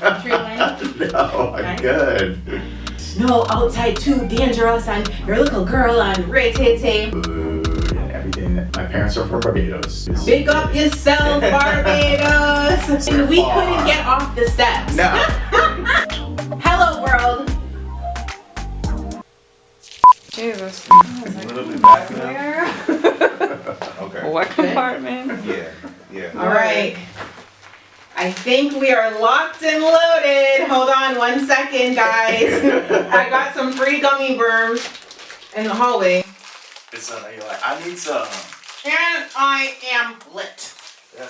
No, I'm good. No, outside too dangerous and your little girl and ray-tay-tay. Food and everything. My parents are from Barbados. Big up yourself, Barbados. And we couldn't get off the steps. No. Hello, world. Jesus. A little bit back now. Okay. What compartment? Yeah. All right. I think we are locked and loaded. Hold on 1 second, guys. I got some free gummy worms in the hallway. It's you're like, I need some. And I am lit.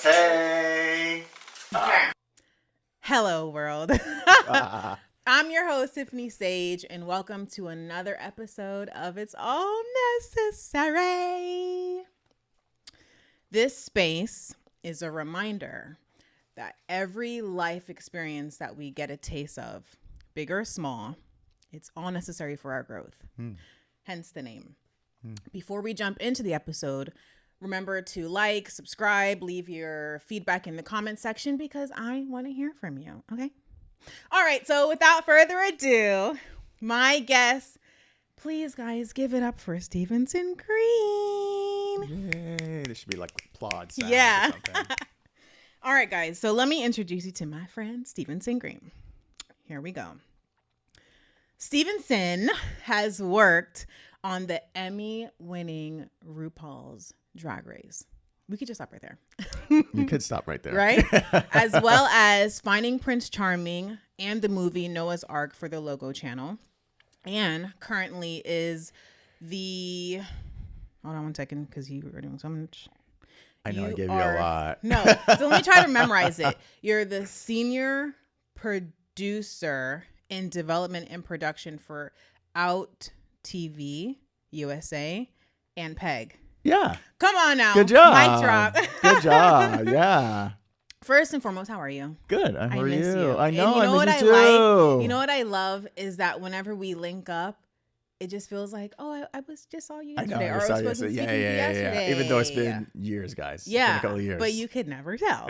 Hey. Okay. Hello, world. I'm your host, Tifani Sage, and welcome to another episode of It's All Necessary. This space is a reminder that every life experience that we get a taste of, big or small, it's all necessary for our growth. Hence the name. Before we jump into the episode, remember to like, subscribe, leave your feedback in the comment section because I want to hear from you. Okay. All right. So without further ado, my guest, please guys give it up for Stevenson Greene. Yay. There should be like applaud sounds Yeah. or something. All right, guys. So let me introduce you to my friend, Stevenson Greene. Here we go. Stevenson has worked on the Emmy-winning RuPaul's Drag Race. We could just stop right there. You could stop right there. Right? As well as Finding Prince Charming and the movie Noah's Ark for the Logo channel. And currently is the... Hold on 1 second because you were doing so much... I know I gave you a lot. No, so let me try to memorize it. You're the senior producer in development and production for Out TV USA and Peg. Yeah. Come on now. Good job. Mic drop. Good job. Yeah. First and foremost, how are you? Good. How are miss you? I know. And you know I what miss I you like? too. You know what I love is that whenever we link up, it just feels like, oh, I was just saw you I yesterday. know. Or I was supposed to Yeah. speak to you yesterday. Even though it's been years, guys. Yeah. It's been a couple of years. But you could never tell.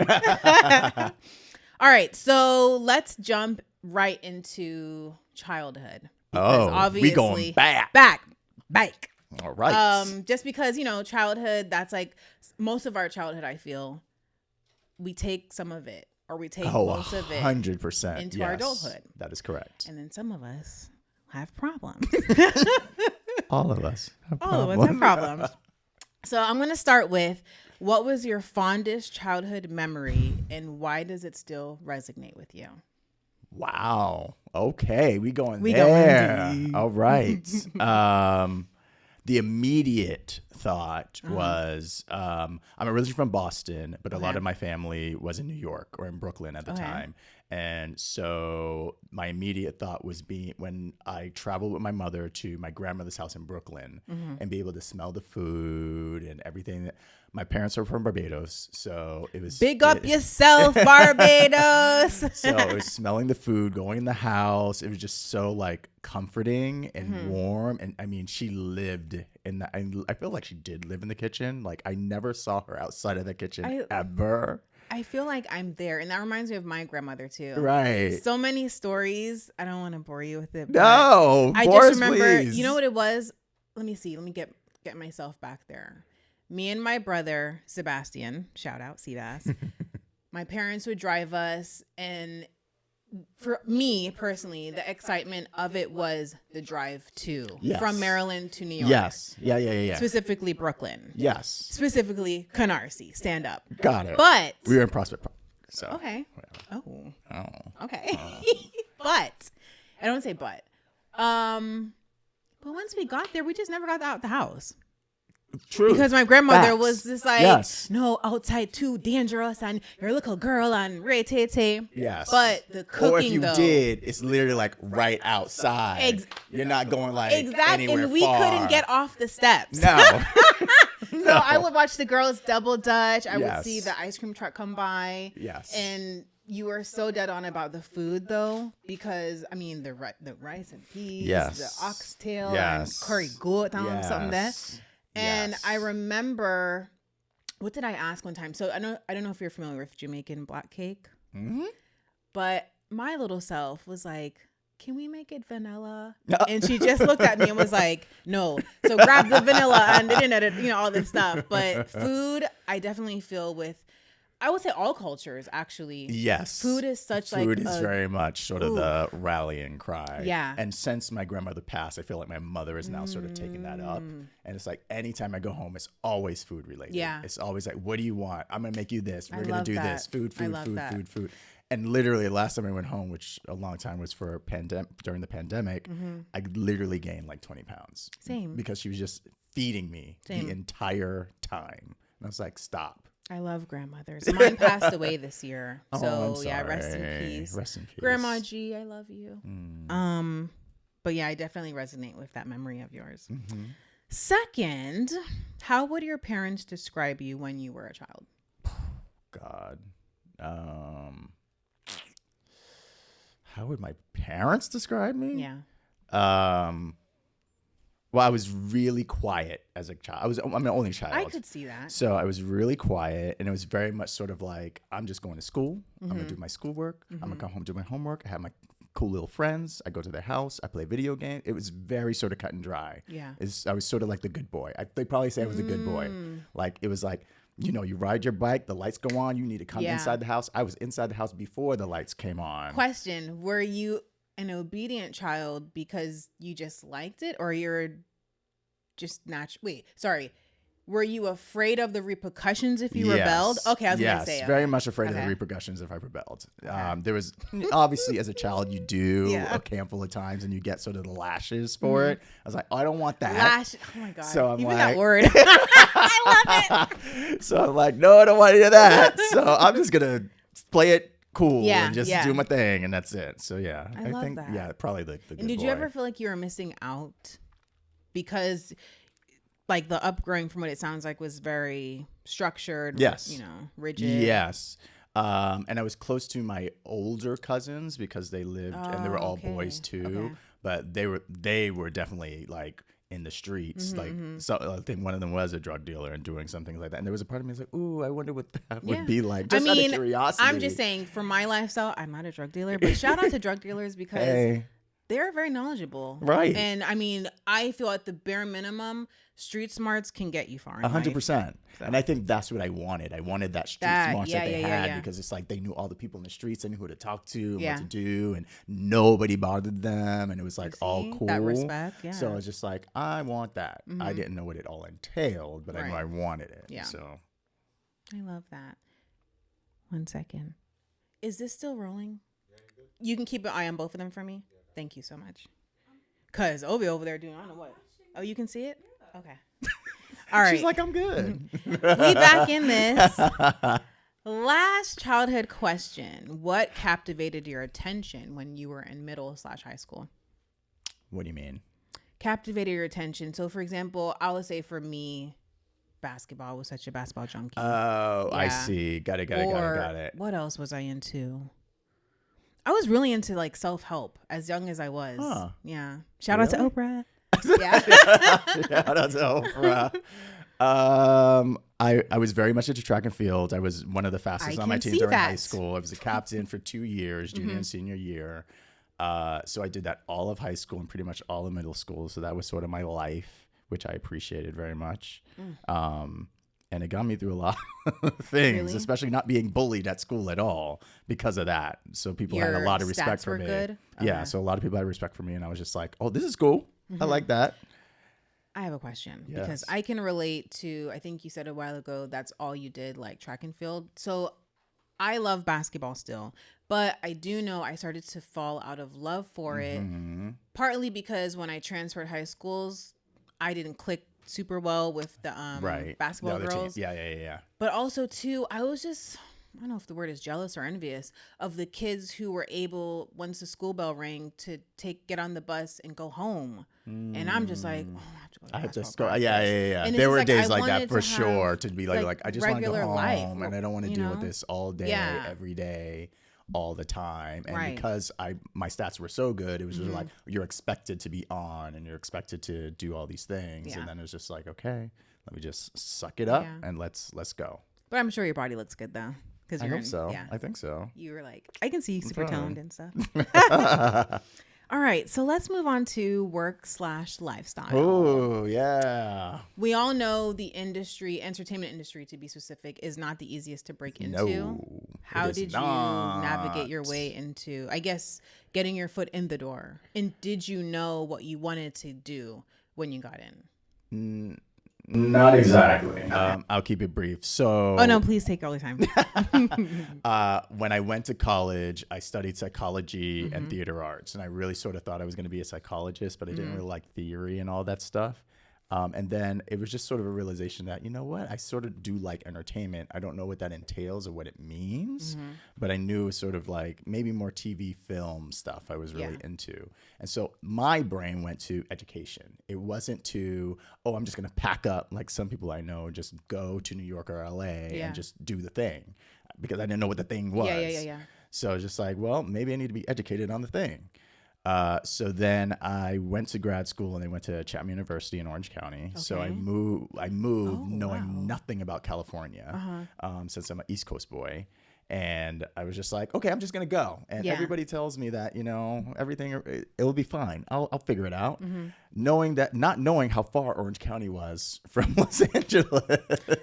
All right. So let's jump right into childhood. We going back. Back. All right. Just because, childhood, that's like most of our childhood, I feel we take some of it or we take most of it 100% into our adulthood. That is correct. And then some of us have problems. All of us have problems. So I'm going to start with, what was your fondest childhood memory and why does it still resonate with you? Wow. Okay. We going We there. going deep. All right. The immediate thought was, I'm originally from Boston, but a lot of my family was in New York or in Brooklyn at the time. And so my immediate thought was when I traveled with my mother to my grandmother's house in Brooklyn and be able to smell the food and everything. My parents are from Barbados, so it was Big up yourself, Barbados. So it was smelling the food, going in the house. It was just so like comforting and warm. And I mean, she lived in the, I feel like she did live in the kitchen. Like I never saw her outside of the kitchen ever. I feel like I'm there. And that reminds me of my grandmother too. Right. So many stories. I don't want to bore you with it. No, I just remember, you know what it was? Let me see. Let me get myself back there. Me and my brother, Sebastian, shout out, Sebas. My parents would drive us. And for me personally, the excitement of it was the drive from Maryland to New York. Yes. Yeah. Specifically Brooklyn. Yes. Specifically Canarsie. Stand up. Got it. But we were in Prospect Park. So. Okay. Oh. Okay. But I don't say but. But once we got there, we just never got out the house. True. Because my grandmother Facts. was just like, no, outside too dangerous and your little girl and ray-tay-tay. Yes. But the cooking, or if you though, did, it's literally like right outside. You're not going like anywhere and we far. couldn't get off the steps. No. So I would watch the girls double dutch. I would Yes. see the ice cream truck come by. Yes. And you were so dead on about the food, though, because, I mean, the rice and peas, the oxtail, and curry goat, something there. And I remember, what did I ask one time? So I don't know if you're familiar with Jamaican black cake, but my little self was like, can we make it vanilla? And she just looked at me and was like, no. So grab the vanilla and didn't edit, all this stuff. But food, I definitely feel with, I would say all cultures actually. Yes. Food is such Food is very much sort of the rallying cry. Yeah. And since my grandmother passed, I feel like my mother is now sort of taking that up. And it's like anytime I go home, it's always food related. Yeah. It's always like, what do you want? I'm going to make you this. We're going to do that. this. Food. I love that. Food. And literally, last time I went home, which a long time was for during the pandemic, I literally gained like 20 pounds. Same. Because she was just feeding me the entire time. And I was like, stop. I love grandmothers. Mine passed away this year. So I'm yeah, rest in sorry. peace. Rest in peace. Grandma G, I love you. But yeah, I definitely resonate with that memory of yours. Second, how would your parents describe you when you were a child? God. How would my parents describe me? Yeah. Well, I was really quiet as a child. I'm the only child. I could see that. So I was really quiet, and it was very much sort of like, I'm just going to school. I'm going to do my schoolwork. I'm going to come home, do my homework. I have my cool little friends. I go to their house. I play video games. It was very sort of cut and dry. Yeah. I was sort of like the good boy. They probably say I was a good boy. Like, it was like, you ride your bike, the lights go on, you need to come inside the house. I was inside the house before the lights came on. Question, were you an obedient child because you just liked it, or you're just were you afraid of the repercussions if you rebelled? Okay, I was gonna say very much afraid of the repercussions if I rebelled. There was obviously, as a child, you do a handful of times and you get sort of the lashes for it. I was like, oh, I don't want that. Oh my god! So I'm even like, that word, I love it. So I'm like, no, I don't want any of that. So I'm just gonna play it cool and just do my thing, and that's it. So yeah, I love think that. probably the good And did boy. you ever feel like you were missing out because, like, the upbringing, from what it sounds like, was very structured? Yes. Rigid. Yes. And I was close to my older cousins because they lived and they were all boys too. Okay. But they were definitely like in the streets. Like, so I think one of them was a drug dealer and doing something like that. And there was a part of me that's like, ooh, I wonder what that would be like. Just out of curiosity. I'm just saying, for my lifestyle, I'm not a drug dealer, but shout out to drug dealers because they're very knowledgeable. Right. And I mean, I feel at the bare minimum, street smarts can get you far. 100%. So. And I think that's what I wanted. I wanted that street smarts that they had because it's like they knew all the people in the streets. They knew who to talk to and what to do. And nobody bothered them. And it was like all cool. That respect, yeah. So I was just like, I want that. I didn't know what it all entailed, but I knew I wanted it. Yeah. So I love that. 1 second. Is this still rolling? You can keep an eye on both of them for me? Thank you so much. Because Ovi over there doing, I don't know what. Oh, you can see it? Okay. All right. she's like, I'm good. We back in this. Last childhood question. What captivated your attention when you were in middle/high school? What do you mean? Captivated your attention. So, for example, I would say for me, basketball was such a basketball junkie. Oh, I see. Got it. What else was I into? I was really into like self-help as young as I was. Huh. Yeah. Shout out to Oprah. Yeah. Shout out to Oprah. I was very much into track and field. I was one of the fastest on my team during high school. I was a captain for 2 years, junior and senior year. So I did that all of high school and pretty much all of middle school. So that was sort of my life, which I appreciated very much. And it got me through a lot of things, especially not being bullied at school at all because of that. So people had a lot of respect for me. Good? Yeah, Okay. so a lot of people had respect for me, and I was just like, oh, this is cool. I like that. I have a question Yes. because I can relate to, I think you said a while ago, that's all you did, like track and field. So I love basketball still, but I do know I started to fall out of love for it, partly because when I transferred high schools, I didn't click super well with the basketball girls. Team. Yeah. But also too, I was just, I don't know if the word is jealous or envious of the kids who were able, once the school bell rang, to get on the bus and go home. And I'm just like, oh, I have to go to basketball practice. Yeah. And There were like, days I like that wanted for to sure. have, To be like I just want to go regular home, life, and I don't want to deal with know? this all day, every day, all the time. And because my stats were so good, it was just like you're expected to be on, and you're expected to do all these things. And then it was just like, okay, let me just suck it up and let's go. But I'm sure your body looks good though. Because I hope so. Yeah. I think so. You were like, I can see you super trying. talented and stuff. All right, so let's move on to work/lifestyle. Oh, yeah. We all know the industry, entertainment industry to be specific, is not the easiest to break into. No, How it is did you not. navigate your way into, I guess, getting your foot in the door? And did you know what you wanted to do when you got in? Not exactly. I'll keep it brief. So, Oh, no, please take all the time. when I went to college, I studied psychology and theater arts, and I really sort of thought I was going to be a psychologist, but I didn't really like theory and all that stuff. And then it was just sort of a realization that, you know what, I sort of do like entertainment. I don't know what that entails or what it means, but I knew it was sort of like maybe more TV, film stuff I was really into. And so my brain went to education. It wasn't to, oh, I'm just going to pack up like some people I know, just go to New York or LA and just do the thing, because I didn't know what the thing was. Yeah. So I was just like, well, maybe I need to be educated on the thing. So then I went to grad school, and I went to Chapman University in Orange County. Okay. So I moved knowing nothing about California, since I'm an East Coast boy. And I was just like, okay, I'm just going to go. And everybody tells me that, you know, everything, it'll be fine. I'll figure it out. Not knowing how far Orange County was from Los Angeles.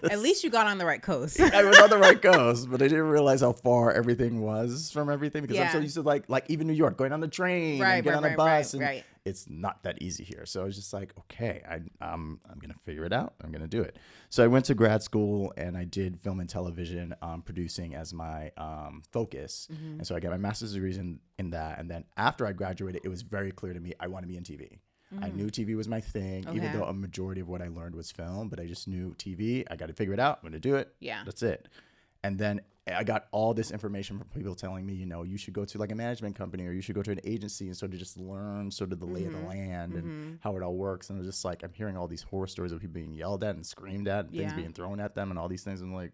At least you got on the right coast. I was on the right coast, but I didn't realize how far everything was from everything, because I'm so used to like even New York, going on the train and get on a bus. And it's not that easy here. So I was just like, okay, I'm going to figure it out. I'm going to do it. So I went to grad school, and I did film and television producing as my focus. And so I got my master's degree in that. And then after I graduated, it was very clear to me I want to be in TV. I knew TV was my thing, even though a majority of what I learned was film, but I just knew TV. I got to figure it out. I'm going to do it. Yeah. That's it. And then I got all this information from people telling me, you know, you should go to like a management company, or you should go to an agency and sort of just learn sort of the lay of the land and how it all works. And it was just like, I'm hearing all these horror stories of people being yelled at and screamed at and things being thrown at them and all these things. I'm like,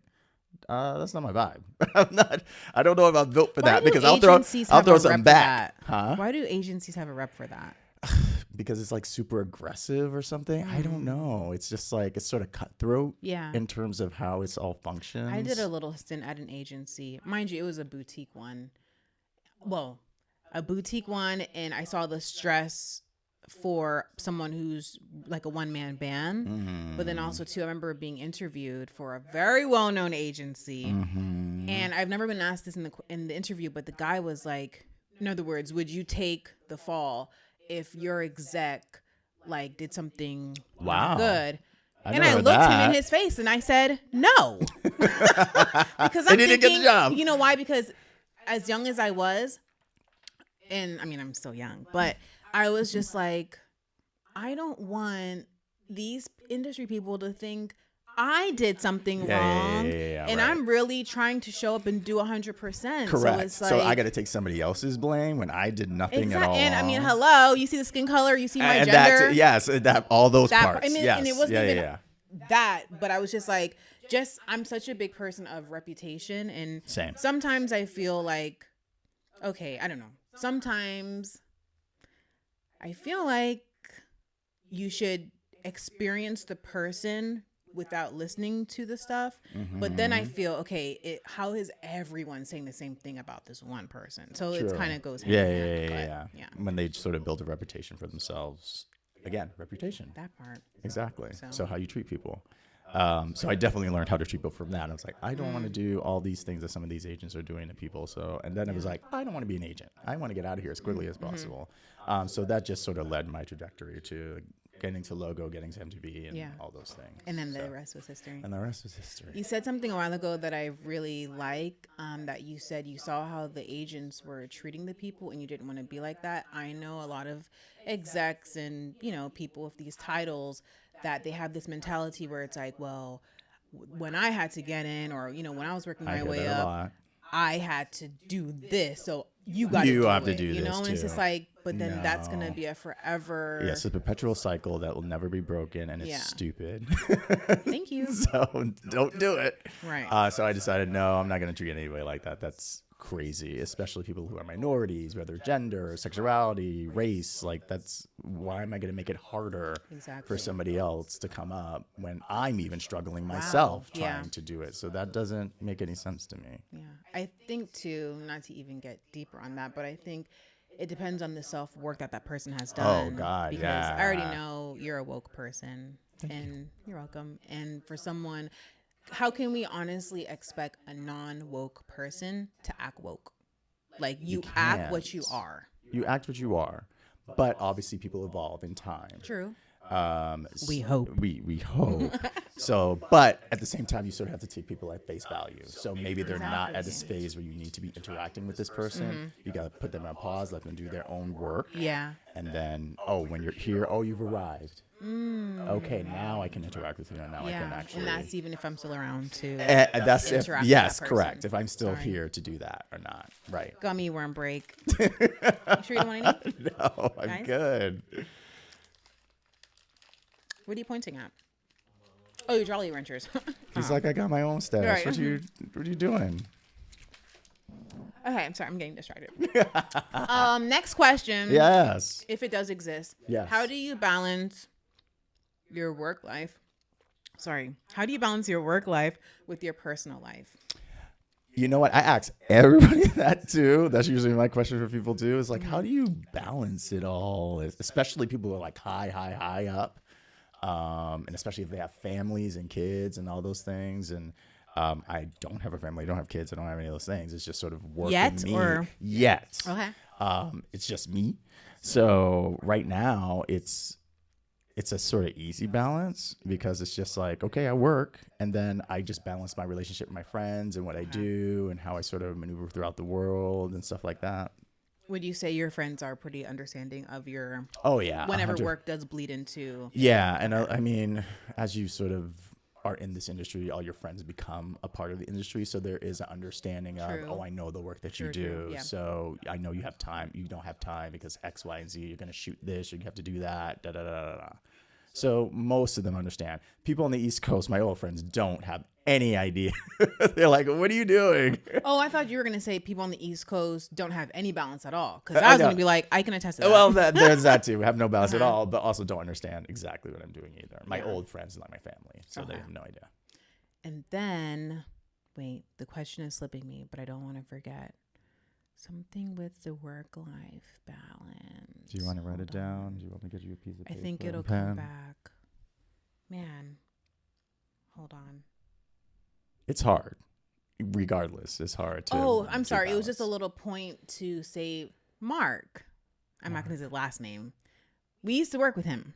that's not my vibe. I don't know if I'm built for that, because I'll throw something back. Huh? Why do agencies have a rep for that? Because it's like super aggressive or something. I don't know. It's just like, it's sort of cutthroat in terms of how it's all functions. I did a little stint at an agency. Mind you, it was a boutique one. Well, a boutique one, and I saw the stress for someone who's like a one-man band. But then also, too, I remember being interviewed for a very well-known agency. And I've never been asked this in the interview, but the guy was like, in other words, would you take the fall if your exec like did something good? And I looked him in his face and I said, no. Because I'm thinking, get the job. You know why? Because as young as I was, and I mean, I'm still young, but I was just like, I don't want these industry people to think I did something wrong, and I'm really trying to show up and do 100%. Correct. So it's like, so I got to take somebody else's blame when I did nothing at all. And I mean, hello, you see the skin color, you see my and gender. That all those parts. I mean, yes. and it wasn't even that, but I was just like, I'm such a big person of reputation, and sometimes I feel like, okay, I don't know. Sometimes I feel like you should experience the person without listening to the stuff. But then I feel, okay, how is everyone saying the same thing about this one person? So it kind of goes hand in hand. Yeah. When they sort of build a reputation for themselves. Again, reputation. That part. Exactly. So how you treat people. So I definitely learned how to treat people from that. I was like, I don't want to do all these things that some of these agents are doing to people. So, and then it was like, I don't want to be an agent. I want to get out of here as quickly as possible. So that just sort of led my trajectory to getting to Logo, getting to MTV, and all those things. And then the rest was history. And the rest was history. You said something a while ago that I really like, that you said you saw how the agents were treating the people and you didn't want to be like that. I know a lot of execs and, you know, people with these titles that they have this mentality where it's like, well, when I had to get in, or, you know, when I was working my way up, I had to do this. So you got to have to do you this know, and too. It's just like, but then that's going to be a forever. Yes, it's a perpetual cycle that will never be broken, and it's stupid. Thank you. So don't do it. Right. So I decided, no, I'm not going to treat anybody like that. That's crazy, especially people who are minorities, whether gender, sexuality, race. Like, that's why am I going to make it harder for somebody else to come up when I'm even struggling myself trying to do it? So that doesn't make any sense to me. Yeah. I think too, not to even get deeper on that, but I think it depends on the self-work that person has done. Oh, God, because yeah. I already know you're a woke person. You're welcome. And for someone, how can we honestly expect a non-woke person to act woke? Like, you act what you are. You act what you are. But obviously people evolve in time. True. We hope. We hope. So, but at the same time, you sort of have to take people at face value. So maybe they're not at this phase where you need to be interacting with this person. You got to put them on pause, let them do their own work. Yeah. And then, when you're here, you've arrived. Okay, now I can interact with you, and now I can actually. And that's even if I'm still around to that's interact with yes, that correct. person. If I'm still here to do that or not, right? Gummy worm break. You sure you don't want any? No, I'm good. What are you pointing at? Oh, your Jolly Ranchers. He's like, I got my own stash. Right. What are you doing? Okay, I'm sorry, I'm getting distracted. Next question. Yes. If it does exist. Yes. How do you balance your work life? How do you balance your work life with your personal life? You know what? I ask everybody that too. That's usually my question for people too. Is like, how do you balance it all? Especially people who are like high up. And especially if they have families and kids and all those things. And I don't have a family. I don't have kids. I don't have any of those things. It's just sort of working Yet. Okay. It's just me. So right now it's a sort of easy balance because it's just like, okay, I work and then I just balance my relationship with my friends and what I do and how I sort of maneuver throughout the world and stuff like that. Would you say your friends are pretty understanding of your? Oh yeah. Whenever 100. work does bleed into. Yeah, and I mean, as you sort of are in this industry, all your friends become a part of the industry, so there is an understanding of, I know the work that you do, Yeah. so I know you have time. You don't have time because X, Y, and Z. You're gonna shoot this, or you have to do that. Da da da da da. So most of them understand. People on the East Coast, my old friends, don't have any idea. They're like, what are you doing? Oh, I thought you were going to say people on the East Coast don't have any balance at all. Because I was going to be like, I can attest to that. Well, there's that too. We have no balance at all, but also don't understand exactly what I'm doing either. My old friends, not my family. So they have no idea. And then, wait, the question is slipping me, but I don't want to forget. Something with the work-life balance. Do you want to write it down? Do you want me to get you a piece of paper? I think it'll come back. Man, hold on. It's hard. Regardless, it's hard to. Oh, I'm sorry. balance. It was just a little point to say Mark. I'm not going to say his last name. We used to work with him.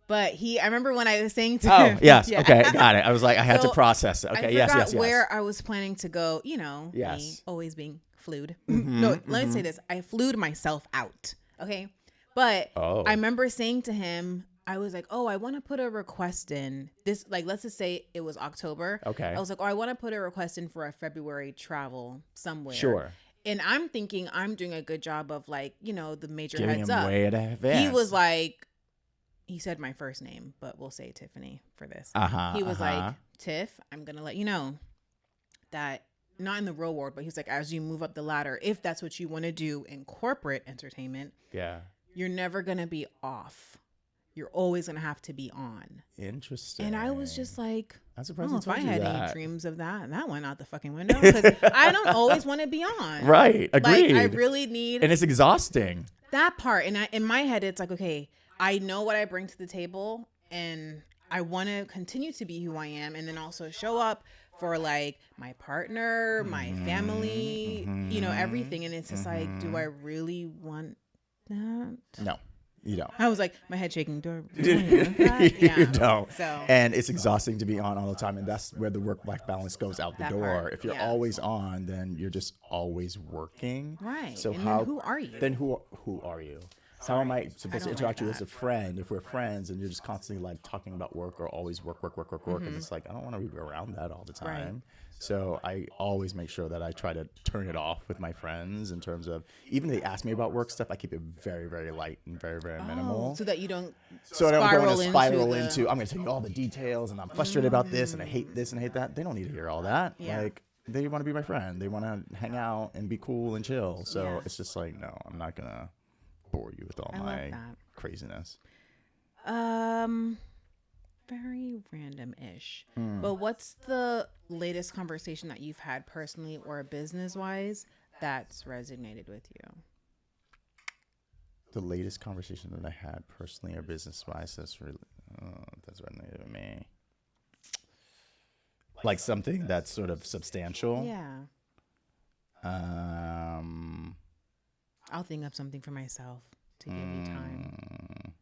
But I remember when I was saying to him. Oh, yes. Yeah. Okay, got it. I was like, I had to process it. Okay, I yes. where I was planning to go, me always being flued. No, let me say this. I flued myself out. Okay. But I remember saying to him, I was like, I want to put a request in this. Like, let's just say it was October. Okay. I was like, I want to put a request in for a February travel somewhere. Sure. And I'm thinking I'm doing a good job of like, the major Giving heads him up. Way in advance. He was like, he said my first name, but we'll say Tiffany for this. He was like, Tiff, I'm going to let you know that not in the real world, but he's like, as you move up the ladder, if that's what you want to do in corporate entertainment, you're never going to be off. You're always going to have to be on. Interesting. And I was just like, I'm surprised if I had any dreams of that, and that went out the fucking window because I don't always want to be on. Right. Agreed. Like, I really need. And it's exhausting. That part. And in my head, it's like, okay, I know what I bring to the table and I want to continue to be who I am and then also show up for like my partner, my family, everything. And it's just like, do I really want that? No, you don't. I was like, my head shaking. Do I really want that? Yeah. You don't. So. And it's exhausting to be on all the time. And that's where the work-life balance goes out the door. Part, if you're always on, then you're just always working. Right. So and then who are you? Then who are you? How am I supposed to interact with you as a friend if we're friends and you're just constantly like talking about work or always work? And it's like, I don't want to be around that all the time. Right. So I always make sure that I try to turn it off with my friends in terms of, even if they ask me about work stuff, I keep it very, very light and very, very minimal. So that you don't spiral into, I'm going to tell you all the details and I'm frustrated about this and I hate this and I hate that. They don't need to hear all that. Yeah. Like, they want to be my friend. They want to hang out and be cool and chill. So Yeah. it's just like, no, I'm not gonna bore you with all I love my that. craziness. Very random-ish. But what's the latest conversation that you've had personally or business-wise that's resonated with you? The latest conversation that I had personally or business-wise that's resonated with me. Like something that's sort of substantial. Yeah. I'll think of something for myself to give you time.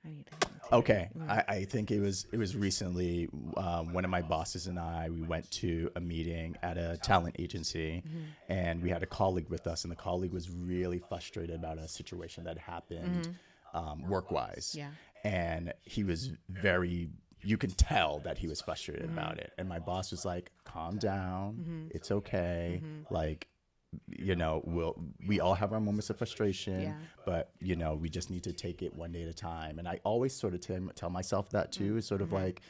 I need to think. Okay, I think it was recently. One of my bosses and I, we went to a meeting at a talent agency, and we had a colleague with us, and the colleague was really frustrated about a situation that happened work-wise. Yeah. And he was very. You can tell that he was frustrated about it, and my boss was like, "Calm down, it's okay." Like, you know, we all have our moments of frustration, but you know, we just need to take it one day at a time. And I always sort of tell myself that too. Is sort of like,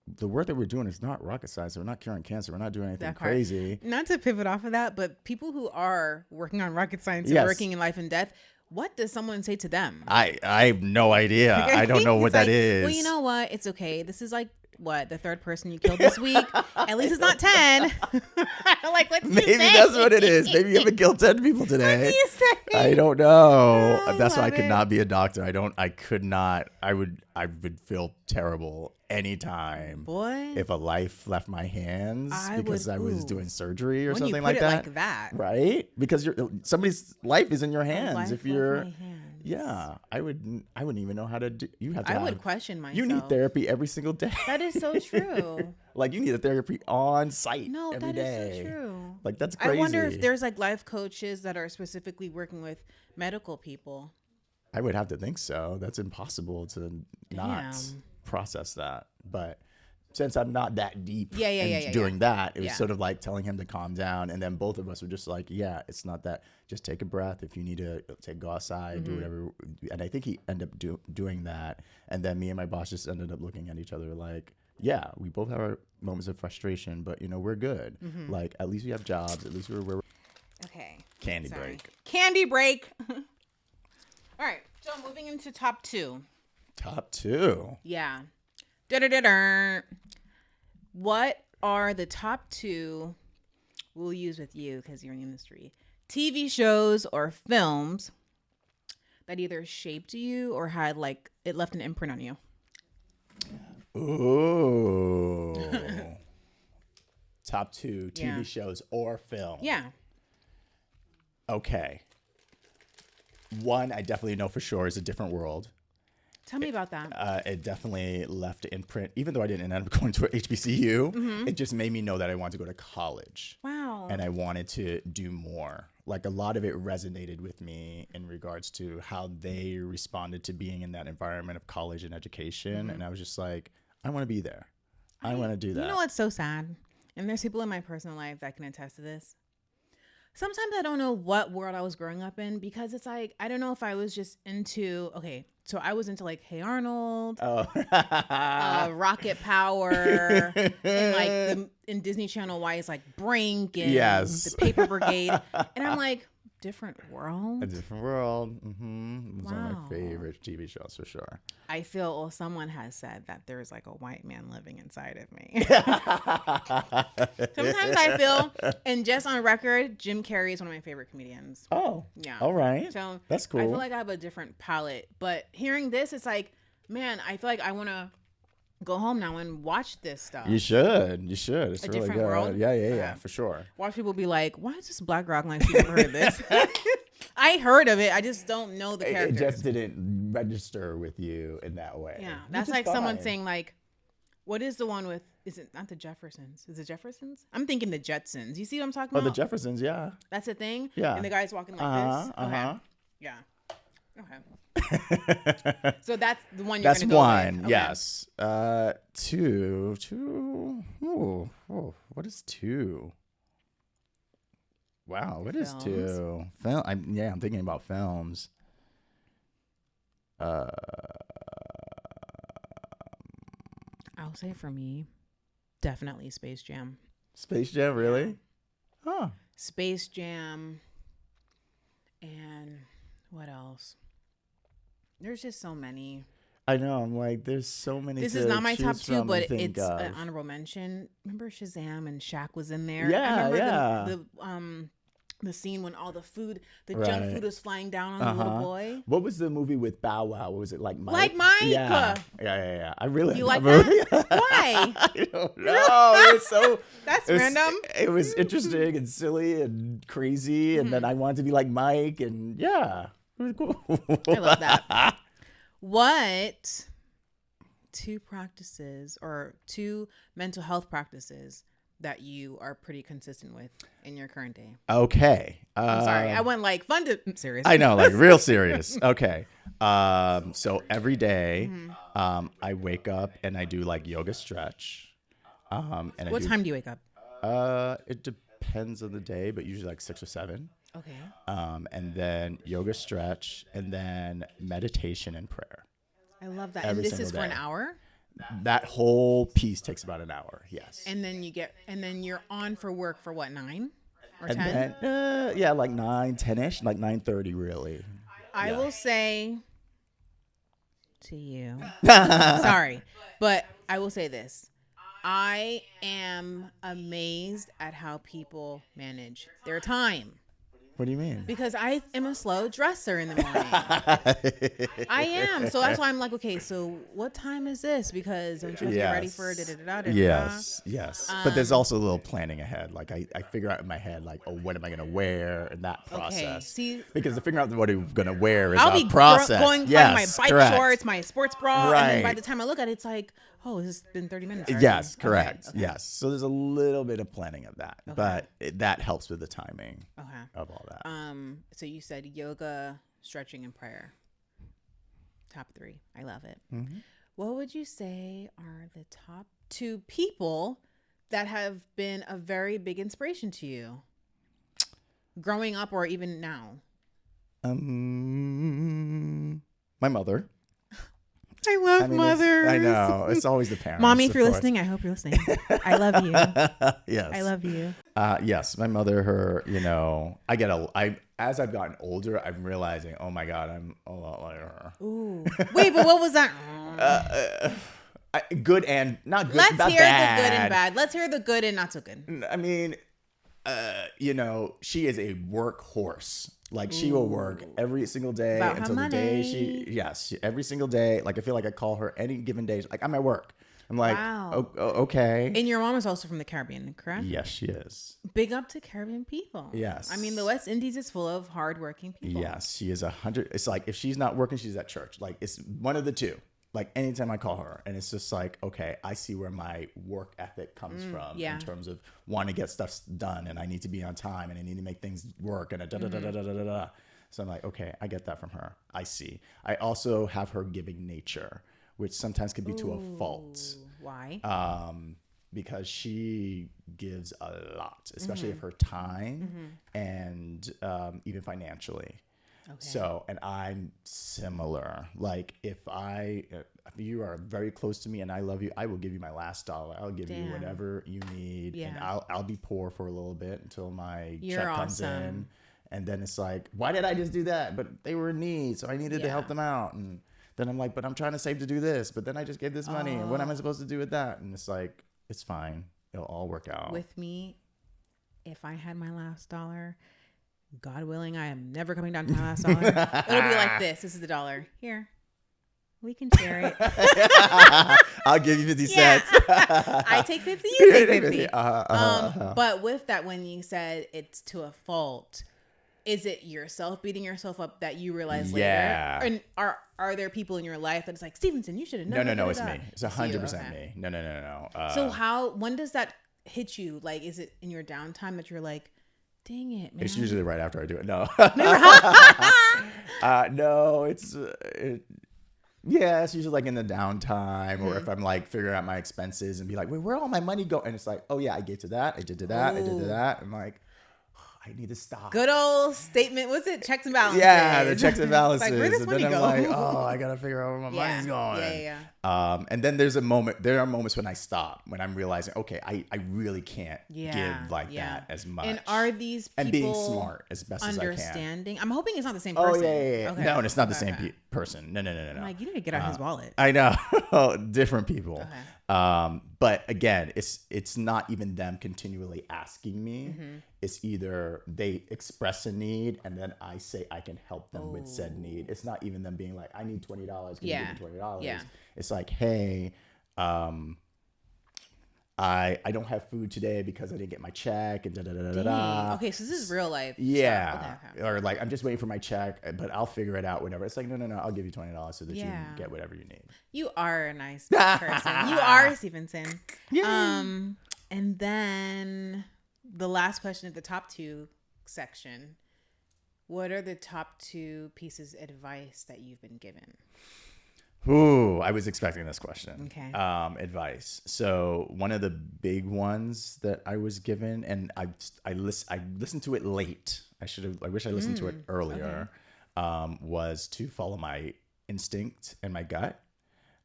the work that we're doing is not rocket science. We're not curing cancer. We're not doing anything crazy. Not to pivot off of that, but people who are working on rocket science and Yes. working in life and death, what does someone say to them? I have no idea. Like, I don't know what it's that like, is. Well, you know what? It's okay. This is like what, the third person you killed this week? At least it's not 10. Like, what's Maybe you say? that's what it is. Maybe you haven't killed 10 people today. You say? I don't know. I That's why I love could it. not be a doctor. I could not. I would feel terrible anytime Boy, if a life left my hands because I was ooh. doing surgery or when you something put like it that. like that, Right? Because somebody's life is in your hands. life If left you're my hands. yeah, I wouldn't even know how to do. You have to. I would question myself. You need therapy every single day. That is so true. Like, you need a therapy on site No, every that is day. so true. Like, that's crazy. I wonder if there's like life coaches that are specifically working with medical people. I would have to think so. That's impossible to not Damn. process that. But since I'm not that deep Yeah, doing that, it was Yeah. sort of like telling him to calm down. And then both of us were just like, yeah, it's not that. Just take a breath. If you need to go outside, do whatever. And I think he ended up doing that. And then me and my boss just ended up looking at each other like, yeah, we both have our moments of frustration, but, you know, we're good. Like, at least we have jobs. At least we're Okay. Candy Sorry. break. Candy break. All right. So moving into top 2. Top 2. Yeah. Da-da-da-da. What are the top 2 we'll use with you because you're in the industry? TV shows or films that either shaped you or had like it left an imprint on you. Ooh. Top 2 TV Yeah. shows or film. Yeah. Okay. One I definitely know for sure is A Different World. Tell me about that. It definitely left an imprint, even though I didn't end up going to HBCU. It just made me know that I wanted to go to college. Wow. And I wanted to do more. Like, a lot of it resonated with me in regards to how they responded to being in that environment of college and education. And I was just like, I want to be there. I want to do that. You know what's so sad? And there's people in my personal life that can attest to this. Sometimes I don't know what world I was growing up in because it's like, I don't know if I was just into, okay, so I was into like Hey Arnold, Rocket Power, and like in Disney Channel, why it's like Brink and Yes. the Paper Brigade. And I'm like, different A world? Different World. It was one of Wow. my favorite TV shows for sure. I feel, well, someone has said that there's like a white man living inside of me. Sometimes I feel, and just on record, Jim Carrey is one of my favorite comedians. Oh, Yeah. all right. So That's cool. I feel like I have a different palette, but hearing this, it's like, man, I feel like I want to go home now and watch this stuff. You should. It's A really Different good. World? Yeah, Okay. for sure. Watch people be like, why is this black rock like you've never heard this? I heard of it. I just don't know the It characters. just didn't register with you in that way. Yeah, which that's is like someone fine. saying like, what is the one with? Is it not the Jeffersons? Is it Jeffersons? I'm thinking the Jetsons. You see what I'm talking Oh, about? the Jeffersons, yeah. That's a thing. Yeah. And the guy's walking like this. Okay. Yeah. Okay. So that's the one you're That's gonna go one, with. Okay. yes. Two. Ooh, what is 2? Wow, what is Films. 2? I'm thinking about films. I'll say for me, Definitely Space Jam. Space Jam, really? Huh. Space Jam. And what else? There's just so many. I know. I'm like, there's so many. This is not my top two, but it's an honorable mention. Remember Shazam and Shaq was in there? Yeah, I remember yeah. the scene when all the food, the Right. junk food was flying down on the little boy. What was the movie with Bow Wow? What was it, like Mike? Like Mike. Yeah. I really You like movie. that? Why? I don't know. It was so That's it was, random. It was interesting and silly and crazy, and then I wanted to be like Mike, and yeah, it was cool. I love that. What two practices or two mental health practices that you are pretty consistent with in your current day? Okay. I'm sorry. I went like fun to serious. I know, like real serious. Okay. So every day, I wake up and I do like yoga stretch. And What time do you wake up? It depends on the day, but usually like 6 or 7. Okay. And then yoga stretch, and then meditation and prayer. I love that. Every And this single is for an day. hour? That whole piece takes about an hour. Yes. And then you're on for work for what, 9 or And 10? then, yeah, like 9, 10-ish, like 9:30 really. I Yeah. will say to you, sorry, but I will say this. I am amazed at how people manage their time. What do you mean? Because I am a slow dresser in the morning. I am. So that's why I'm like, okay, so what time is this? Because don't you have to get ready for da-da-da-da-da-da? Yes. But there's also a little planning ahead. Like I figure out in my head, like, oh, what am I going to wear in that process? See, because to figure out what I'm going to wear is I'll a be process. going for my bike shorts, my sports bra, and then by the time I look at it, it's like, oh, this has been 30 minutes already. Yes, correct. Okay. Yes. So there's a little bit of planning of that, but that helps with the timing of all that. So you said yoga, stretching, and prayer. Top 3. I love it. Mm-hmm. What would you say are the top 2 people that have been a very big inspiration to you growing up or even now? My mother. I love mothers. I know. It's always the parents. Mommy, if of you're course. listening, I hope you're listening. I love you. Yes. I love you. Yes, my mother, her, as I've gotten older, I'm realizing, oh my God, I'm a lot like her. Ooh. Wait, but what was that? Good and not good. Let's not hear bad. the good and bad. Let's hear the good and not so good. I mean, she is a workhorse. Like she will work every single day About until her the day money. every single day. Like I feel like I call her any given day. Like I'm at work. I'm like, Wow. Okay. And your mom is also from the Caribbean, correct? Yes, she is. Big up to Caribbean people. Yes. I mean, the West Indies is full of hardworking people. Yes, she is 100. It's like if she's not working, she's at church. Like it's one of the two. Like anytime I call her, and it's just like, okay, I see where my work ethic comes from in terms of wanting to get stuff done, and I need to be on time, and I need to make things work, and da da da da da da da. So I'm like, okay, I get that from her. I see. I also have her giving nature, which sometimes can be to a fault. Why? Because she gives a lot, especially of her time and even financially. Okay. So, and I'm similar. Like if you are very close to me and I love you, I will give you my last dollar. I'll give you whatever you need, and I'll be poor for a little bit until my check comes in. And then it's like, why did I just do that? But they were in need, so I needed to help them out. And then I'm like, but I'm trying to save to do this. But then I just gave this money, and what am I supposed to do with that? And it's like, it's fine. It'll all work out. With me, if I had my last dollar, God willing, I am never coming down to my last dollar. It'll be like this. This is the dollar. Here. We can share it. I'll give you 50 cents. I take 50, you take 50. Uh-huh. But with that, when you said it's to a fault, is it yourself beating yourself up that you realize later? And are there people in your life that's like, Stevenson, you should have known? No, it's me. It's 100% me. No. So when does that hit you? Like, is it in your downtime that you're like, dang it, man? It's usually right after I do it. No. Yeah, it's usually like in the downtime, or if I'm like figuring out my expenses and be like, wait, where all my money go? And it's like, oh yeah, I gave to that, I did to that, I did to that. I'm like, I need to stop. Good old statement. What's it? Checks and balances. Yeah, the checks and balances. Like, where does and money then go? I'm like, oh, I gotta figure out where my money's going. And then there are moments when I stop, when I'm realizing, okay, I really can't give like that as much. And are these people and being smart as best as I can. Understanding? I'm hoping it's not the same person. Oh yeah. Okay. No, and it's not the same person. No. I'm like, you need to get out his wallet. I know. Different people. Okay. But again, it's not even them continually asking me. It's either they express a need and then I say I can help them with said need. It's not even them being like, I need $20. Can you give me $20? Yeah. It's like, hey, I don't have food today because I didn't get my check and da da da da da. Okay, so this is real life. Yeah. Okay. Or like, I'm just waiting for my check, but I'll figure it out whenever. It's like, no, I'll give you $20 so that you can get whatever you need. You are a nice person. You are Stevenson. Yeah. And then the last question at the top 2 section. What are the top 2 pieces of advice that you've been given? Ooh, I was expecting this question. Okay. Advice. So one of the big ones that I was given, and I listened to it late. I wish I listened to it earlier. Was to follow my instinct and my gut.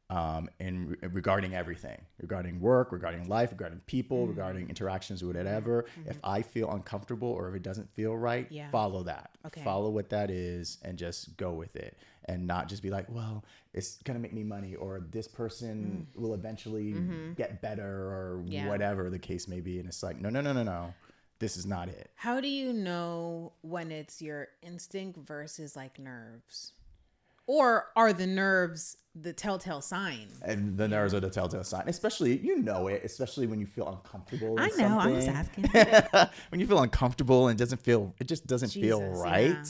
And regarding everything, regarding work, regarding life, regarding people, regarding interactions with whatever. If I feel uncomfortable or if it doesn't feel right, follow that. Okay. Follow what that is and just go with it, and not just be like, well, it's gonna make me money, or this person will eventually get better, or whatever the case may be. And it's like, no. This is not it. How do you know when it's your instinct versus like nerves? Or are the nerves the telltale sign? And the nerves are the telltale sign, especially, especially when you feel uncomfortable. I know, I was asking. When you feel uncomfortable and it just doesn't feel right. Yeah.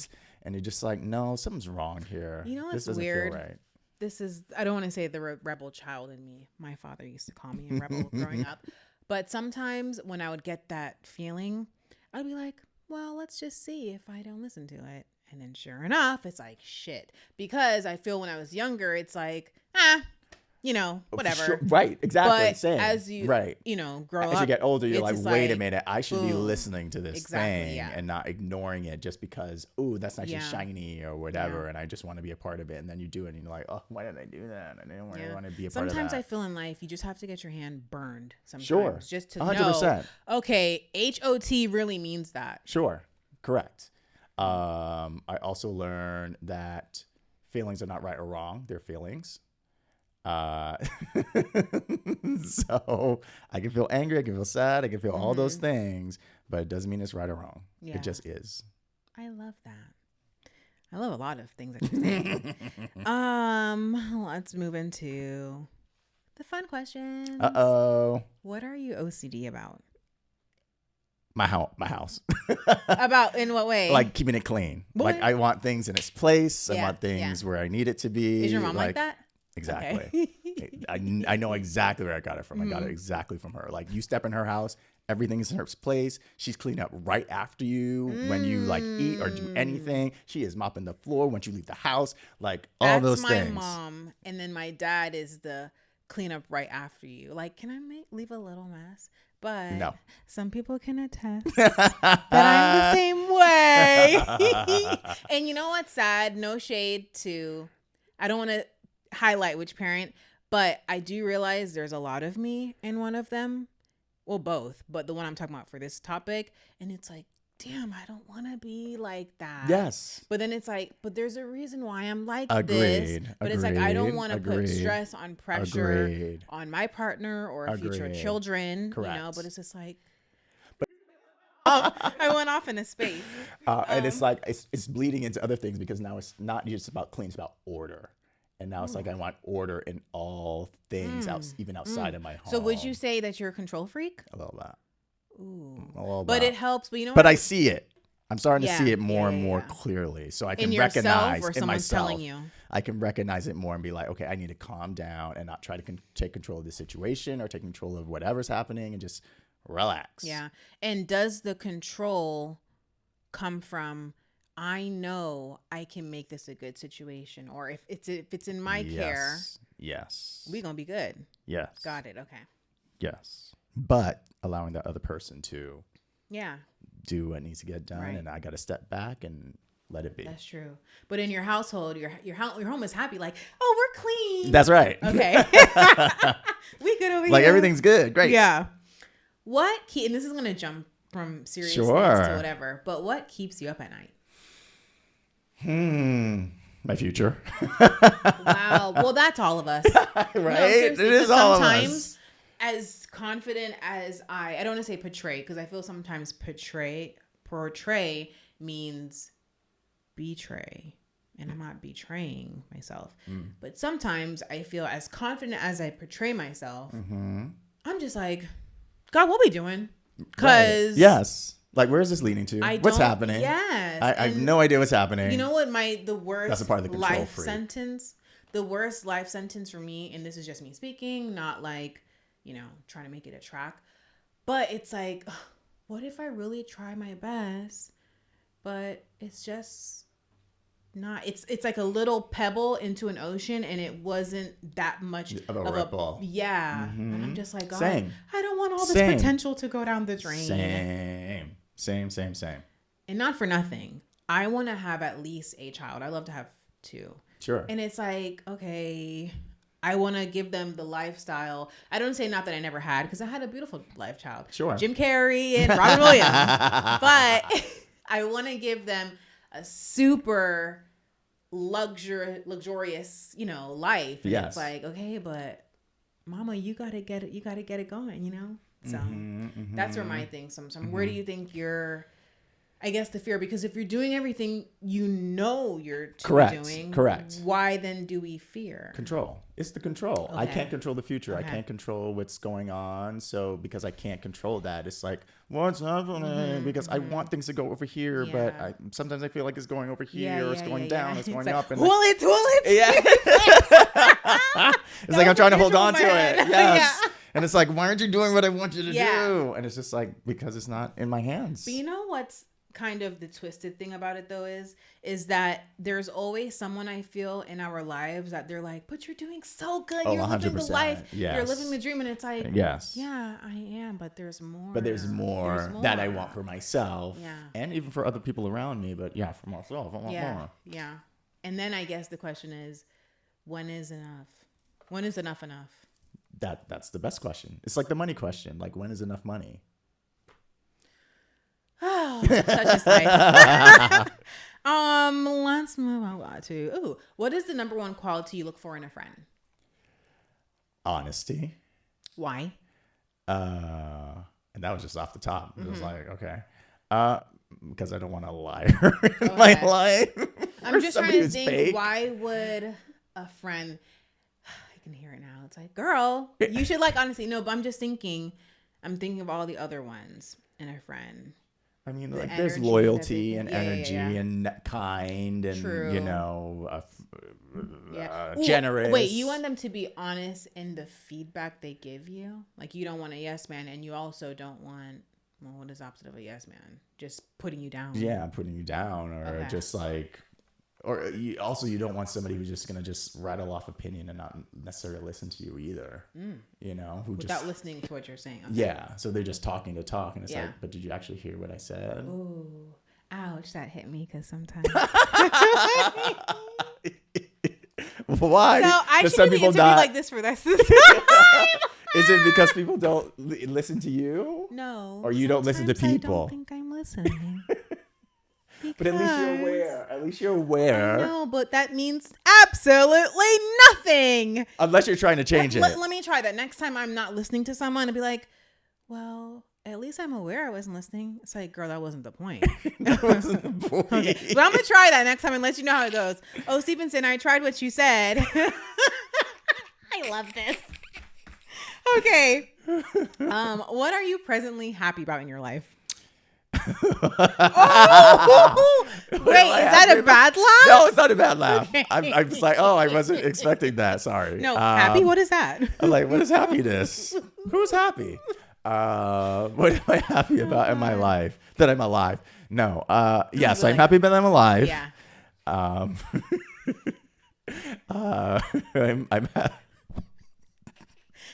And you're just like, no, something's wrong here. You know what's this doesn't weird? feel right. This is, I don't want to say the rebel child in me. My father used to call me a rebel growing up. But sometimes when I would get that feeling, I'd be like, well, let's just see if I don't listen to it. And then sure enough, it's like, shit. Because I feel when I was younger, it's like, whatever. Sure. Right, exactly. But same. as you, grow up. As you get older, you're like, it's wait a minute, I should be listening to this Exactly, thing and not ignoring it just because, that's nice and shiny or whatever, and I just want to be a part of it. And then you do it and you're like, oh, why did I do that? I didn't want to be a part of that. Sometimes I feel in life, you just have to get your hand burned sometimes. Sure. Just to 100%. know, okay, HOT really means that. Sure. Correct. I also learned that feelings are not right or wrong. They're feelings. So I can feel angry. I can feel sad. I can feel all those things, but it doesn't mean it's right or wrong. Yeah. It just is. I love that. I love a lot of things that you're saying. Let's move into the fun questions. Uh-oh. What are you OCD about? My house. About in what way? Like keeping it clean. What? Like I want things in its place. Yeah, I want things where I need it to be. Is your mom like that? Exactly. Okay. I know exactly where I got it from. I got it exactly from her. Like, you step in her house, everything's in her place. She's cleaning up right after you when you like eat or do anything. She is mopping the floor once you leave the house. Like all those things. That's my mom, and then my dad is the clean up right after you. Like, can I leave a little mess? But no. Some people can attest that I'm the same way. And you know what's sad? No shade to, I don't want to highlight which parent, but I do realize there's a lot of me in one of them. Well, both, but the one I'm talking about for this topic. And it's like, damn, I don't want to be like that. Yes. But then it's like, but there's a reason why I'm like Agreed. this. But it's like, I don't want to Agreed. put stress on pressure Agreed. on my partner or future Agreed. children. Correct. But it's just like, I went off in a space. And it's like, it's bleeding into other things, because now it's not just about clean, it's about order. And now it's like, I want order in all things, even outside of my home. So would you say that you're a control freak? A little bit. Ooh. A little But bit. it helps. But you know But what? I see it. I'm starting to see it more and more yeah. clearly. So I can In yourself recognize or in someone's myself. telling you? I can recognize it more and be like, okay, I need to calm down and not try to take control of the situation or take control of whatever's happening, and just relax. Yeah. And does the control come from, I know I can make this a good situation, or if it's in my care, Yes. we're gonna be good. Yes. Got it. Okay. Yes. But allowing that other person to Yeah. do what needs to get done, Right. and I got to step back and let it be. That's true. But in your household, your home is happy. Like, oh, we're clean. That's right. Okay. We good over here. Like everything's good. Great. Yeah. And this is gonna jump from seriousness Sure. to whatever. But what keeps you up at night? My future. Wow. Well, that's all of us. Right? No, It seriously, is 'cause all of sometimes, us. as confident as I don't want to say portray, because I feel sometimes portray means betray, and I'm not betraying myself. But sometimes I feel as confident as I portray myself, I'm just like, God, what we doing? Because Right. Yes. Like, where is this leading to? I What's don't- happening? Yes. I have And no idea what's happening. you know what the worst That's a part of the control life freak. sentence? The worst life sentence for me, and this is just me speaking, not like, trying to make it a track, but it's like, ugh, what if I really try my best, but it's just not, it's like a little pebble into an ocean, and it wasn't that much of a ripple. Yeah. And I'm just like, God, Same. I don't want all this Same. potential to go down the drain. Same. And not for nothing, I want to have at least a child. I love to have 2. Sure. And it's like, okay, I want to give them the lifestyle. I don't say not that I never had, because I had a beautiful life child. Sure. Jim Carrey and Robin Williams. But I want to give them a super luxurious, life. And Yes. it's like, okay, but mama, you got to get it going, So that's where my thing comes from. Where do you think I guess the fear, because if you're doing everything you're Correct. doing, Correct. why then do we fear? Control. It's the control. I Okay. can't control the future. I Okay. can't control what's going on. So because I can't control that, it's like, what's happening? Because I want things to go over here, but Yeah. sometimes I feel like it's going over here, Yeah, or it's yeah, going yeah, down, yeah. it's going like, up. And Will it? yeah. It's like I'm trying to hold on to it. Yes. Yeah. And it's like, why aren't you doing what I want you to Yeah. do? And it's just like, because it's not in my hands. But you know what's kind of the twisted thing about it though is that there's always someone I feel in our lives that they're like, but you're doing so good. Oh, You're living the 100%. life. Yes. You're living the dream. And it's like, Yes. yeah, I am, but there's more. But there's more that I want for myself. Yeah. And even for other people around me. But yeah, for myself, I want more. Yeah. And then I guess the question is, when is enough? When is enough enough? That's the best question. It's like the money question. Like, when is enough money? Oh, such is life. Let's move on to what is the number one quality you look for in a friend? Honesty. Why? And that was just off the top. It Mm-hmm. was like, okay. Because I don't want a liar in my Okay. life. I'm just trying to who's think, fake. why would a friend, I can hear it now. It's like, girl, you should like honesty. No, but I'm thinking of all the other ones in a friend. I mean, The like, there's energy loyalty that and they give. Yeah, energy yeah, yeah. and kind and, True. Ooh, generous. Wait, you want them to be honest in the feedback they give you? Like, you don't want a yes man, and you also don't want, well, what is the opposite of a yes man? Just putting you down. Yeah, putting you down, or Okay. just like, or you don't want somebody who's just gonna just rattle off opinion and not necessarily listen to you either. Who Without just listening to what you're saying. Okay. yeah. So they're just talking to talk, and it's Yeah. like, but did you actually hear what I said? Ooh, ouch, that hit me because sometimes. Why? So I Does should some be people interviewed not? like this for the rest of the time. Is it because people don't listen to you? No. Or you don't listen to sometimes people? I don't think I'm listening. But at least you're Because- aware. At least you're aware. No, but that means absolutely nothing. Unless you're trying to change it. Let me try that. Next time I'm not listening to someone and be like, well, at least I'm aware I wasn't listening. It's like, girl, that wasn't the point. That wasn't the point. Okay. But I'm going to try that next time and let you know how it goes. Oh, Stevenson, I tried what you said. I love this. Okay. What are you presently happy about in your life? Oh! Wait, is that a bad laugh? No, it's not a bad laugh. Okay. I'm just like, oh, I wasn't expecting that. Sorry. No, happy? What is that? I'm like, what is happiness? Who's happy? What am I happy about in my life? That I'm alive. No. Yes, I'm happy that I'm alive. Yeah. I'm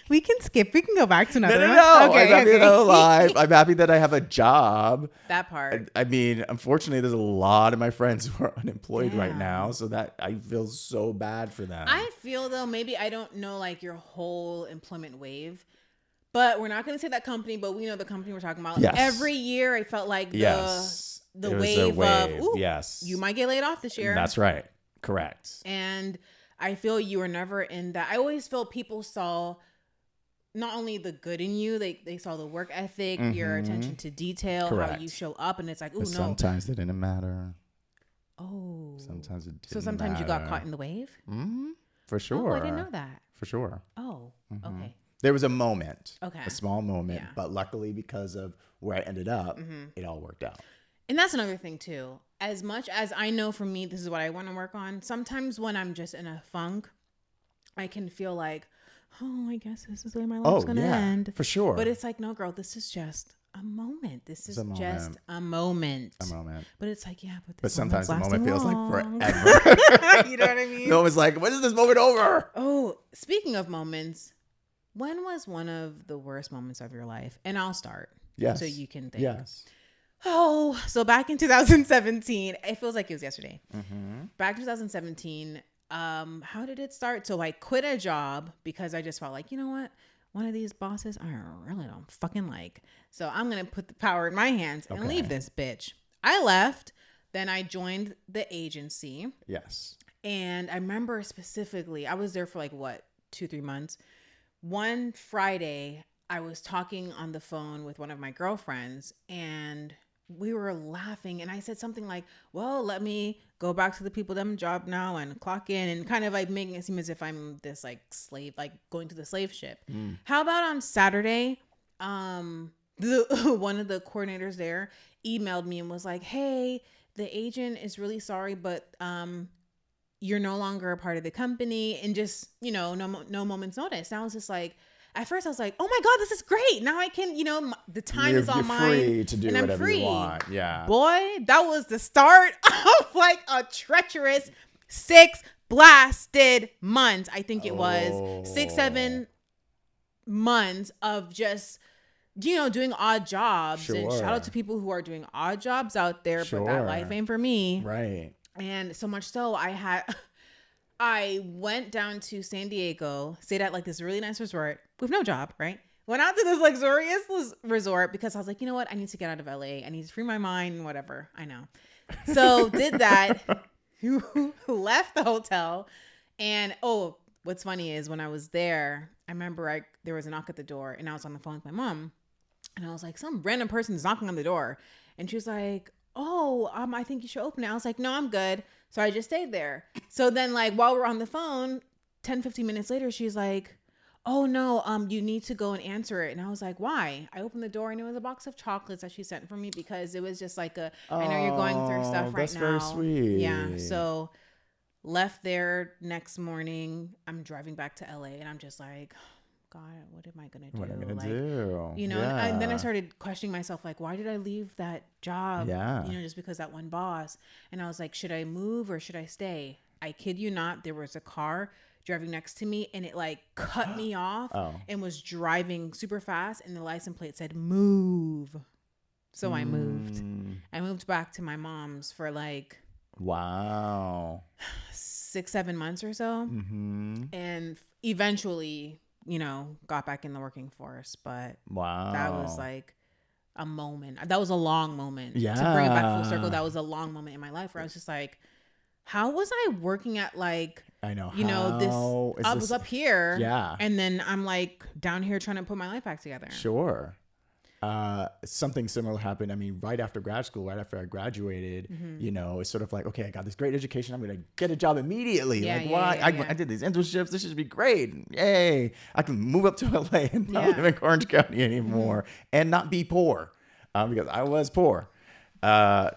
We can skip. We can go back to another one. No. Okay, I'm happy that I'm alive. I'm happy that I have a job. That part. I mean, unfortunately, there's a lot of my friends who are unemployed right Yeah. now, so that I feel so bad for them. I feel though, maybe I don't know like your whole employment wave, but we're not going to say that company, but we know the company we're talking about. Yes. Every year I felt like the It was a wave of, ooh, yes, you might get laid off this year. That's right. Correct. And I feel you were never in that. I always feel people saw not only the good in you, they saw the work ethic, your attention to detail, how Correct. you show up, and it's like, ooh, But no. sometimes it didn't matter. Oh. Sometimes it didn't So sometimes you got matter. caught in the wave? Mm-hmm. For sure. Oh, I didn't know that. For sure. Oh, okay. There was a moment, Okay. a small moment, Yeah. but luckily because of where I ended up, it all worked out. And that's another thing too. As much as I know for me, this is what I want to work on. Sometimes when I'm just in a funk, I can feel like, oh, I guess this is the way my life's going to end. For sure. But it's like, no, girl, this is just a moment. This is a moment. just a moment. A moment. But it's like, yeah, but But this sometimes the moment's moment feels like lasting forever. long. You know what I mean? No one's like, when is this moment over? Oh, speaking of moments, when was one of the worst moments of your life? And I'll start. Yes. So you can think. Yes. Oh, so back in 2017, it feels like it was yesterday. Back in 2017, how did it start? So I quit a job because I just felt like, you know what? One of these bosses I really don't fucking like. So I'm going to put the power in my hands and leave this bitch. I left. Then I joined the agency. Yes. And I remember specifically, I was there for like, 2-3 months. One Friday, I was talking on the phone with one of my girlfriends and we were laughing. And I said something like, well, let me go back to the people them job now and clock in, and kind of like making it seem as if I'm this like slave, like going to the slave ship. How about on Saturday, one of the coordinators there emailed me and was like, hey, the agent is really sorry, but you're no longer a part of the company, and just, no moment's notice. And I was just like, at first I was like, oh my God, this is great. Now I can, the time is all mine. You're free to do and I'm whatever free. you want. Yeah. Boy, that was the start of like a treacherous 6 blasted months. I think it was 6-7 months of just, doing odd jobs. And Sure. shout out to people who are doing odd jobs out there, but that Sure. life ain't for me. Right. And so much so I went down to San Diego, stayed at like this really nice resort with no job, right? Went out to this luxurious resort because I was like, you know what? I need to get out of LA. I need to free my mind, whatever. I know. So did that. Left the hotel. And what's funny is when I was there, I remember there was a knock at the door and I was on the phone with my mom. And I was like, some random person's knocking on the door. And she was like, I think you should open it. I was like, no, I'm good. So I just stayed there. So then like while we're on the phone, 10-15 minutes later, she's like, oh no, you need to go and answer it. And I was like, why? I opened the door and it was a box of chocolates that she sent for me because it was just like I know you're going through stuff right that's now. very sweet. Yeah. So left there next morning. I'm driving back to LA and I'm just like, God, what am I going to do? What am I going to do? And then I started questioning myself, like, why did I leave that job? Yeah. Just because that one boss. And I was like, should I move or should I stay? I kid you not, there was a car driving next to me and it like cut me off and was driving super fast and the license plate said move. So I moved. I moved back to my mom's for like 6-7 months or so. And eventually, got back in the working force. But that was like a moment. That was a long moment. Yeah. To bring it back full circle, that was a long moment in my life where I was just like, how was I working at like, I know. I was up here. Yeah. And then I'm like down here trying to put my life back together. Sure. Something similar happened. I mean, right after grad school, right after I graduated, it's sort of like, okay, I got this great education. I'm going to get a job immediately. Why? I did these internships. This should be great. Yay. I can move up to LA and not live in Orange County anymore and not be poor because I was poor. I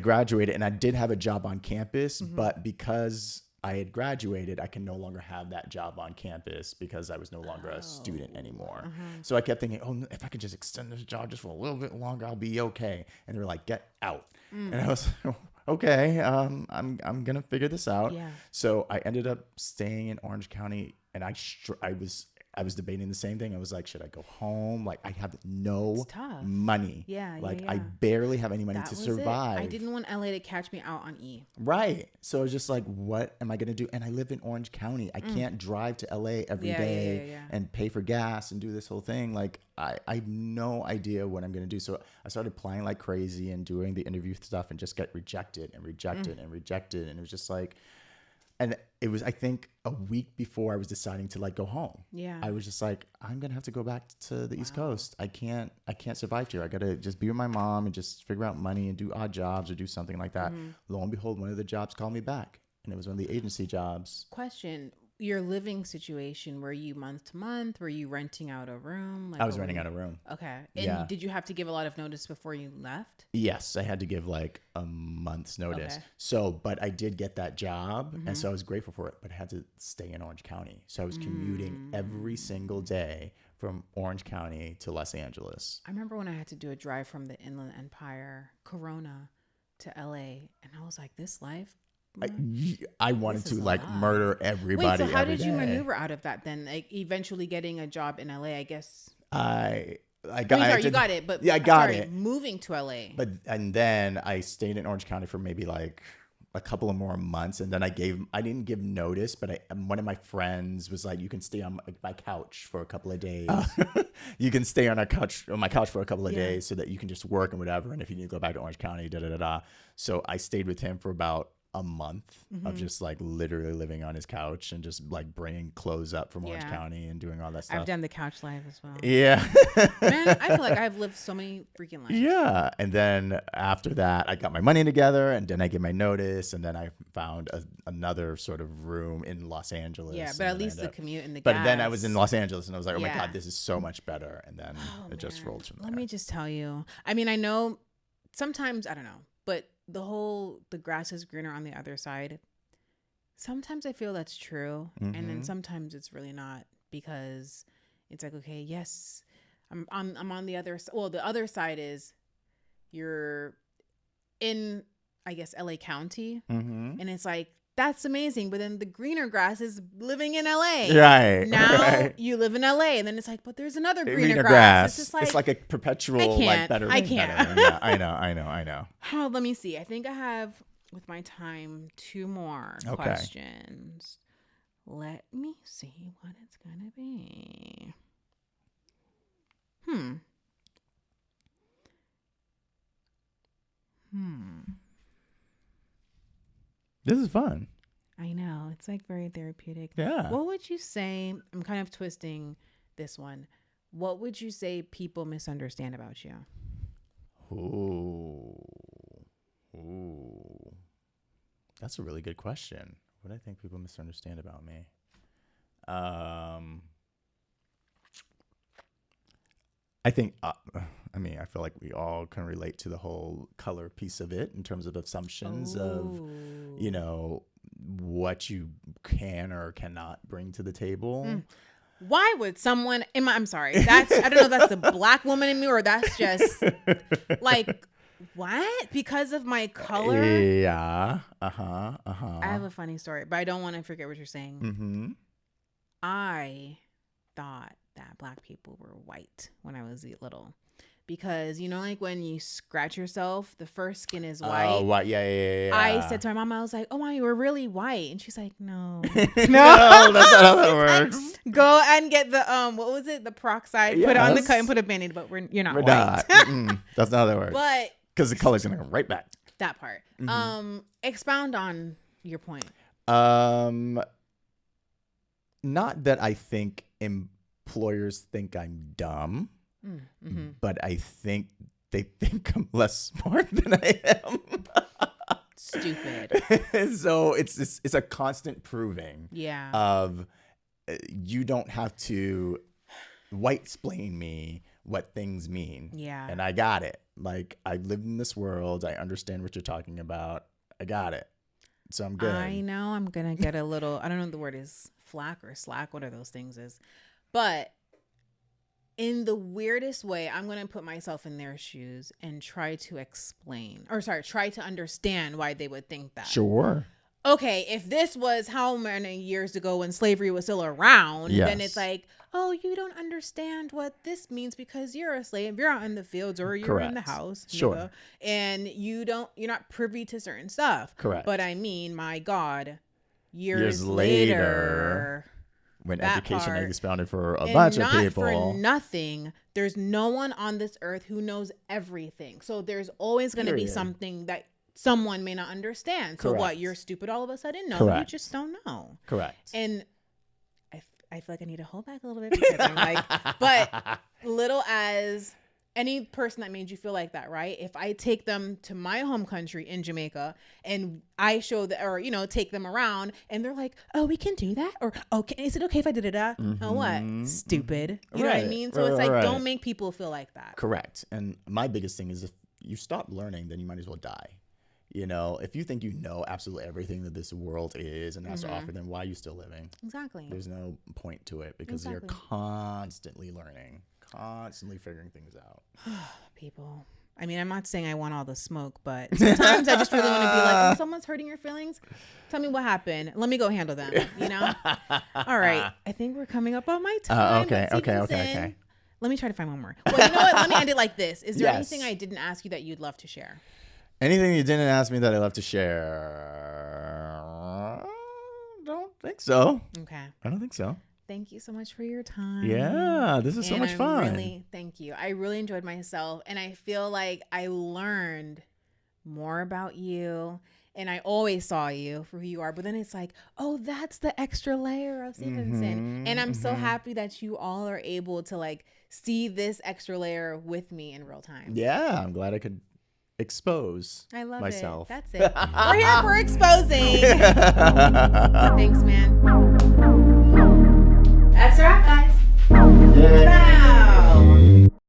graduated and I did have a job on campus, but because I had graduated, I can no longer have that job on campus because I was no longer a student anymore. So I kept thinking, if I could just extend this job just for a little bit longer, I'll be okay. And they were like, get out. And I was okay. I'm gonna figure this out. Yeah. So I ended up staying in Orange County, and I was I was debating the same thing. I was like, should I go home? Like, I have no It's tough. money. Yeah, like, yeah. I barely have any money That to was survive. it. I didn't want LA to catch me out on E. Right. So I was just like, what am I going to do? And I live in Orange County. I can't drive to LA every day and pay for gas and do this whole thing. Like, I have no idea what I'm going to do. So I started applying like crazy and doing the interview stuff and just get rejected and rejected and rejected. And it was just like, and it was, I think, a week before I was deciding to like go home. Yeah. I was just like, I'm gonna have to go back to the East Coast. I can't survive here. I gotta just be with my mom and just figure out money and do odd jobs or do something like that. Lo and behold, one of the jobs called me back, and it was one of the agency jobs. Question: your living situation, were you month to month? Were you renting out a room? Like, I was renting out a room. Okay. And did you have to give a lot of notice before you left? Yes, I had to give like a month's notice. Okay. So, but I did get that job, and so I was grateful for it, but I had to stay in Orange County. So I was commuting every single day from Orange County to Los Angeles. I remember when I had to do a drive from the Inland Empire, Corona, to LA, and I was like, this life... I wanted This to is a like lot. murder everybody. Wait, so how every did you day. maneuver out of that then? Like eventually getting a job in LA, I guess. I I got mean, sorry, I you did- got it, but yeah, I got sorry, it. moving to LA. And then I stayed in Orange County for maybe like a couple of more months, and then I didn't give notice, but one of my friends was like, you can stay on my couch for a couple of days. You can stay on my couch for a couple of days so that you can just work and whatever. And if you need to go back to Orange County, So I stayed with him for about a month of just like literally living on his couch and just like bringing clothes up from Orange County and doing all that stuff. I've done the couch life as well. Yeah. Man, I feel like I've lived so many freaking lives. Yeah. And then after that, I got my money together, and then I gave my notice, and then I found another sort of room in Los Angeles. Yeah, but and at then least the commute and the But gas. then I was in Los Angeles, and I was like, oh my Yeah. God, this is so much better. And then it just rolled from there. Let me just tell you. I mean, I know sometimes, I don't know, but the grass is greener on the other side. Sometimes I feel that's true. And then sometimes it's really not, because it's like, okay, yes, I'm on the other side. Well, the other side is you're in, I guess, LA County. And it's like, that's amazing. But then the greener grass is living in LA. Right. Now right. you live in LA. And then it's like, but there's another greener grass. It's just like a perpetual, I can't. like, better. I than can't. better. Yeah, I know. Oh, let me see. I think I have, with my time, 2 more questions. Let me see what it's going to be. This is fun. I know. It's like very therapeutic. Yeah. What would you say? I'm kind of twisting this one. What would you say people misunderstand about you? Ooh. That's a really good question. What do I think people misunderstand about me? I think, I feel like we all can relate to the whole color piece of it in terms of assumptions of, what you can or cannot bring to the table. Why would someone, I'm sorry, I don't know if that's the black woman in me or that's just like, what? Because of my color? Yeah. I have a funny story, but I don't want to forget what you're saying. I thought that black people were white when I was little. Because, like when you scratch yourself, the first skin is white. Oh, white. Yeah. I said to my mom, I was like, oh, Mom, you were really white. And she's like, no. No, that's not how that works. Go and get the, what was it? The peroxide. Put it on the cut and put a Band-Aid, but you're not We're white. not. That's not how that works. But because the color's going to go right back. that part. Expound on your point. Not that I think employers think I'm dumb. But I think they think I'm less smart than I am. Stupid. So it's a constant proving of you don't have to white-splain me what things mean. Yeah. And I got it. Like, I lived in this world. I understand what you're talking about. I got it. So I'm good. I know I'm going to get a little, I don't know if the word is flack or slack, what are those things is. But in the weirdest way, I'm going to put myself in their shoes and try to understand why they would think that. Sure. okay, if this was how many years ago when slavery was still around, then Yes. it's like, oh, you don't understand what this means because you're a slave. You're out in the fields or you're in the Correct. house. Sure. nigga, and you're not privy to certain stuff. Correct. But I mean, my God, Years later, later, when that education part. expounded for a and bunch of not people. for nothing, there's no one on this earth who knows everything. So there's always going to be Period. something that someone may not understand. So what? Correct. You're stupid all of a sudden? No, Correct. you just don't know. Correct. And I feel like I need to hold back a little bit because I'm like, but little as any person that made you feel like that, right? If I take them to my home country in Jamaica and I show that, or, take them around and they're like, oh, we can do that? Or, okay, is it okay if I did it? Oh, what? Stupid. You know what I Right. mean? So it's Right, like, right. don't make people feel like that. Correct. And my biggest thing is if you stop learning, then you might as well die. If you think you know absolutely everything that this world is and has to offer, then why are you still living? Exactly. There's no point to it because you're constantly learning, constantly figuring things out. People. I mean, I'm not saying I want all the smoke, but sometimes I just really want to be like, oh, someone's hurting your feelings. Tell me what happened. Let me go handle them, All right. I think we're coming up on my time. Okay. But Stevenson, Okay. Let me try to find one more. Well, you know what? Let me end it like this. Is there Yes. anything I didn't ask you that you'd love to share? Anything you didn't ask me that I love to share? Don't think so. Okay. I don't think so. Thank you so much for your time. Yeah, this is so much fun. Thank you. I really enjoyed myself. And I feel like I learned more about you. And I always saw you for who you are. But then it's like, oh, that's the extra layer of Stevenson. And I'm so happy that you all are able to see this extra layer with me in real time. Yeah, I'm glad I could expose I love myself. it. That's it. We're here for exposing. Thanks, man. That's a wrap, guys. Yeah. Bye.